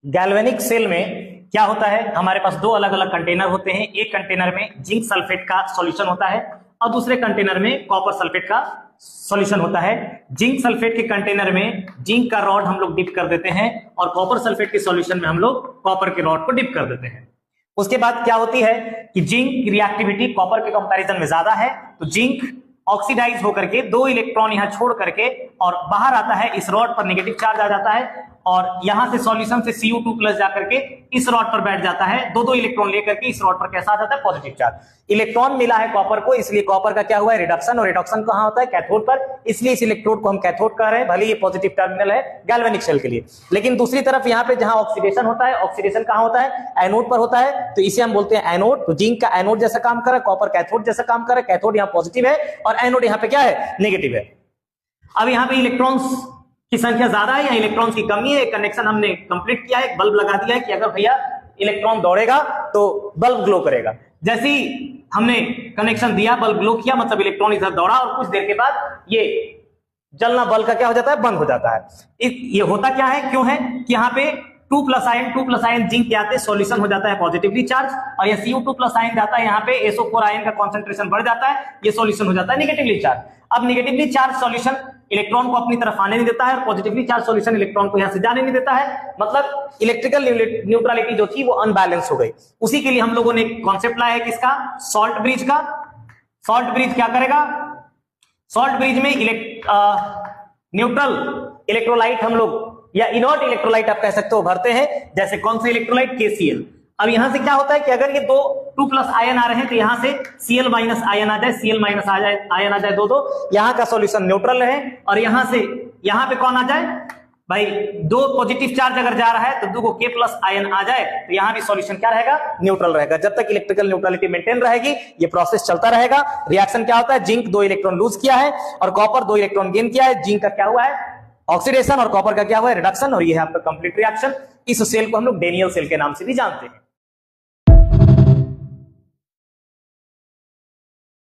Galvanic cell में क्या होता है, हमारे पास दो अलग अलग कंटेनर होते हैं। एक कंटेनर में जिंक सल्फेट का सॉल्यूशन होता है और दूसरे कंटेनर में कॉपर सल्फेट का सॉल्यूशन होता है। जिंक सल्फेट के कंटेनर में जिंक का रॉड हम लोग डिप कर देते हैं और कॉपर सल्फेट के सॉल्यूशन में हम लोग कॉपर के रॉड को डिप कर देते हैं। उसके बाद क्या होती है कि जिंक की रिएक्टिविटी कॉपर के कंपैरिजन में ज्यादा है, तो जिंक ऑक्सीडाइज होकर के दो इलेक्ट्रॉन यहां छोड़ करके और बाहर आता है, इस रॉड पर नेगेटिव चार्ज आ जाता है और यहां से सॉल्यूशन से Cu2+ जाकर के इस रॉड पर बैठ जाता है। दो इलेक्ट्रॉन लेकर के इस रॉड पर कैसा आ जाता है, पॉजिटिव चार्ज। इलेक्ट्रॉन मिला है कॉपर को, इसलिए कॉपर का क्या हुआ है, रिडक्शन, और रिडक्शन कहां होता है, कैथोड पर, इसलिए इस इलेक्ट्रोड को हम कैथोड कह रहे हैं, भले ये पॉजिटिव टर्मिनल है गैल्वेनिक सेल के लिए। लेकिन दूसरी तरफ यहां पे जहां ऑक्सीडेशन होता है, ऑक्सीडेशन कहां होता है, एनोड पर होता है, तो इसे हम बोलते हैं एनोड। तो जिंक का एनोड जैसा काम कर रहा है, कॉपर कैथोड जैसा काम कर रहा है। कैथोड यहां पॉजिटिव है और एनोड यहां पे क्या है, नेगेटिव है। अब यहां पे इलेक्ट्रॉन्स की संख्या ज्यादा है या इलेक्ट्रॉन्स की कमी है, कनेक्शन हमने कंप्लीट किया है, एक बल्ब लगा दिया है कि अगर भैया इलेक्ट्रॉन दौड़ेगा तो बल्ब ग्लो करेगा। जैसे ही हमने कनेक्शन दिया, बल्ब ग्लो किया, मतलब इलेक्ट्रॉन इधर दौड़ा और कुछ देर के बाद ये जलना बल्ब का क्या हो जाता है, बंद हो जाता है। ये होता क्या है, क्यों है कि यहाँ पे 2+ आयन जिंक के आते सॉल्यूशन हो जाता है पॉजिटिवली चार्ज, और ये Cu2+ आयन जाता है यहाँ पे SO4 आयन का कॉन्सेंट्रेशन बढ़ जाता है, ये सॉल्यूशन हो जाता है नेगेटिवली चार्ज। अब नेगेटिवली चार्ज सॉल्यूशन इलेक्ट्रॉन को अपनी तरफ आने नहीं देता है और पॉजिटिवली चार्ज सॉल्यूशन इलेक्ट्रॉन को यहां से जाने नहीं देता है, मतलब इलेक्ट्रिकल न्यूट्रलिटी जो थी वो अनबैलेंस हो गई। उसी के लिए हम लोगों ने कॉन्सेप्ट लाया है किसका, सॉल्ट ब्रिज का। सॉल्ट ब्रिज क्या करेगा, सॉल्ट ब्रिज में न्यूट्रल इलेक्ट्रोलाइट हम लोग या इनर्ट इलेक्ट्रोलाइट आप कह सकते हो भरते हैं, जैसे कौन सा इलेक्ट्रोलाइट, KCl। अब यहां से क्या होता है कि अगर ये 2+ आयन आ रहे हैं तो यहां से Cl- आयन आ जाए, Cl- आयन आ जाए, दो यहां का सॉल्यूशन न्यूट्रल रहे, और यहां से यहां पे कौन आ जाए भाई, 2 पॉजिटिव चार्ज अगर जा रहा है तो 2 K+ आयन आ जाए, तो यहां भी सॉल्यूशन क्या रहेगा, न्यूट्रल रहेगा। जब तक इलेक्ट्रिकल न्यूट्रलिटी मेंटेन रहेगी ये प्रोसेस चलता रहेगा। रिएक्शन क्या होता है, जिंक 2 इलेक्ट्रॉन लूज किया है और कॉपर 2 इलेक्ट्रॉन गेन किया है। जिंक का क्या हुआ है, ऑक्सीडेशन, और कॉपर का क्या हुआ है, रिडक्शन, और ये है आपका कंप्लीट रिएक्शन। इस सेल को हम लोग डेनियल सेल के नाम से भी जानते हैं।